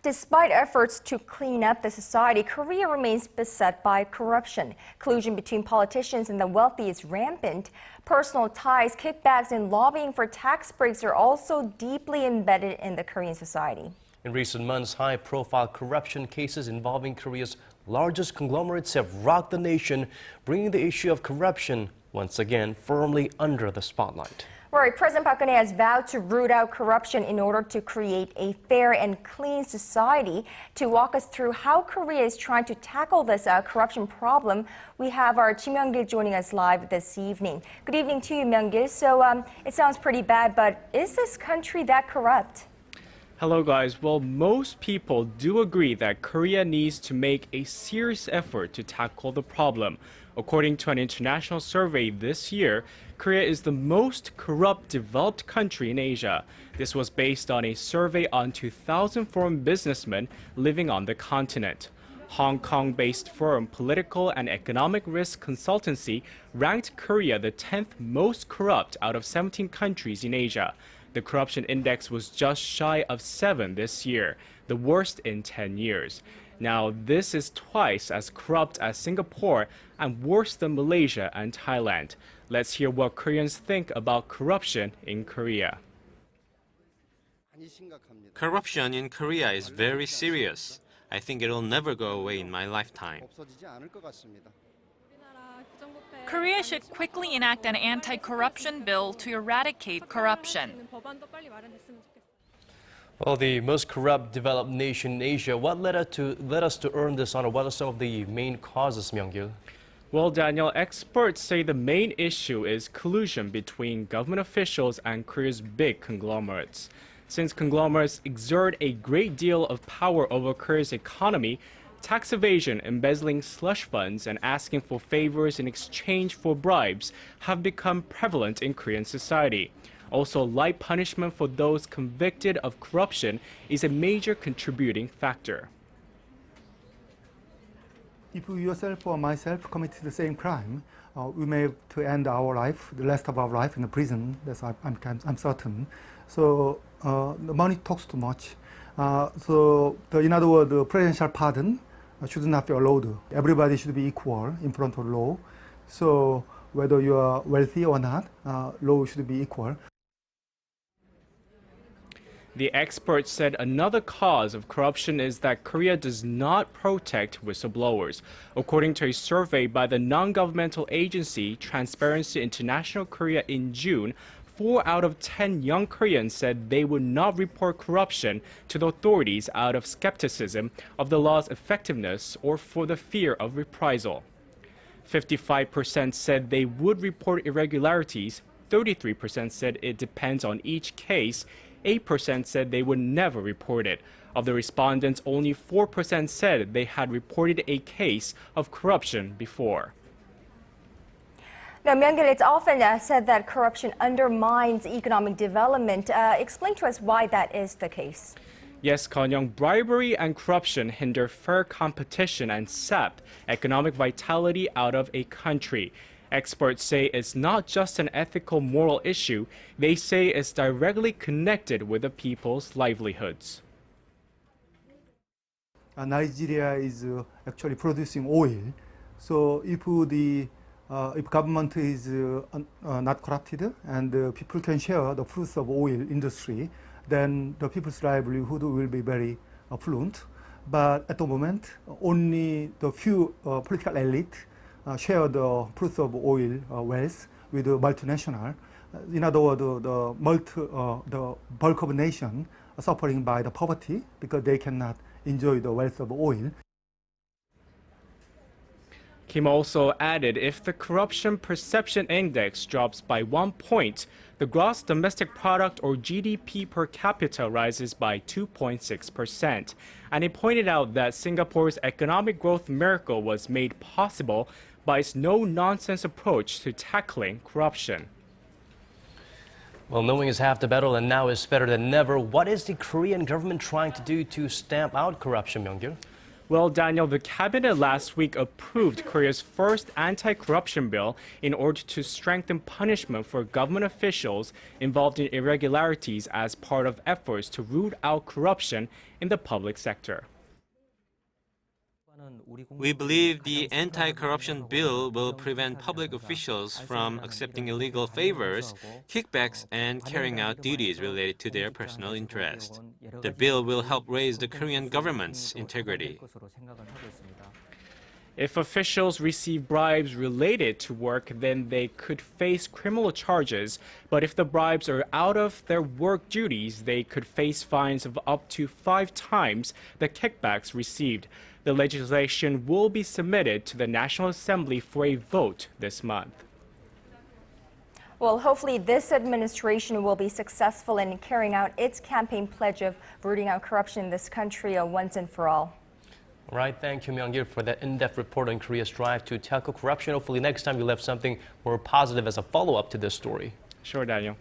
Despite efforts to clean up the society, Korea remains beset by corruption. Collusion between politicians and the wealthy is rampant. Personal ties, kickbacks, and lobbying for tax breaks are also deeply embedded in the Korean society. In recent months, high-profile corruption cases involving Korea's largest conglomerates have rocked the nation, bringing the issue of corruption once again firmly under the spotlight. Right, President Park Geun-hye has vowed to root out corruption in order to create a fair and clean society. To walk us through how Korea is trying to tackle this corruption problem, we have our Ji Myung-gil joining us live this evening. Good evening to you, Myung-gil. So it sounds pretty bad, but is this country that corrupt? Hello guys. Well, most people do agree that Korea needs to make a serious effort to tackle the problem. According to an international survey this year, Korea is the most corrupt developed country in Asia. This was based on a survey on 2,000 foreign businessmen living on the continent. Hong Kong-based firm Political and Economic Risk Consultancy ranked Korea the 10th most corrupt out of 17 countries in Asia. The corruption index was just shy of 7 this year, the worst in 10 years. Now, this is twice as corrupt as Singapore and worse than Malaysia and Thailand. Let's hear what Koreans think about corruption in Korea. Corruption in Korea is very serious. I think it will never go away in my lifetime. Korea should quickly enact an anti-corruption bill to eradicate corruption. Well, the most corrupt developed nation in Asia, what led us to earn this honor? What are some of the main causes, Myung-gil? Well, Daniel, experts say the main issue is collusion between government officials and Korea's big conglomerates. Since conglomerates exert a great deal of power over Korea's economy, tax evasion, embezzling slush funds, and asking for favors in exchange for bribes have become prevalent in Korean society. Also, light punishment for those convicted of corruption is a major contributing factor. If yourself or myself committed the same crime, we may have to end our life, the rest of our life in the prison. That's I'm certain. So the money talks too much. In other words, the presidential pardon should not be allowed. Everybody should be equal in front of law. So whether you are wealthy or not, law should be equal. The experts said another cause of corruption is that Korea does not protect whistleblowers. According to a survey by the non-governmental agency Transparency International Korea in June, 4 out of 10 young Koreans said they would not report corruption to the authorities out of skepticism of the law's effectiveness or for the fear of reprisal. 55% said they would report irregularities, 33% said it depends on each case, 8% said they would never report it. Of the respondents, only 4% said they had reported a case of corruption before. Now, Myung-gil, it's often said that corruption undermines economic development. Explain to us why that is the case. Yes, Kon-young, bribery and corruption hinder fair competition and sap economic vitality out of a country. Experts say it's not just an ethical moral issue. They say it's directly connected with the people's livelihoods. Nigeria is actually producing oil. So if government is not corrupted and people can share the fruits of oil industry, then the people's livelihood will be very affluent. But at the moment, only the few political elite share the fruits of oil wealth with the multinational. In other words, the bulk of the nation are suffering by the poverty because they cannot enjoy the wealth of oil. Kim also added if the corruption perception index drops by 1 point, the gross domestic product or GDP per capita rises by 2.6%. And he pointed out that Singapore's economic growth miracle was made possible by its no-nonsense approach to tackling corruption. Well, knowing is half the battle, and now is better than never. What is the Korean government trying to do to stamp out corruption, Myung-gil? Well, Daniel, the cabinet last week approved Korea's first anti-corruption bill in order to strengthen punishment for government officials involved in irregularities as part of efforts to root out corruption in the public sector. We believe the anti-corruption bill will prevent public officials from accepting illegal favors, kickbacks, and carrying out duties related to their personal interest. The bill will help raise the Korean government's integrity. If officials receive bribes related to work, then they could face criminal charges. But if the bribes are out of their work duties, they could face fines of up to 5 times the kickbacks received. The legislation will be submitted to the National Assembly for a vote this month. Well, hopefully this administration will be successful in carrying out its campaign pledge of rooting out corruption in this country once and for all. All right, thank you, Myung-gil, for that in-depth report on Korea's drive to tackle corruption. Hopefully next time you'll have something more positive as a follow-up to this story. Sure, Daniel.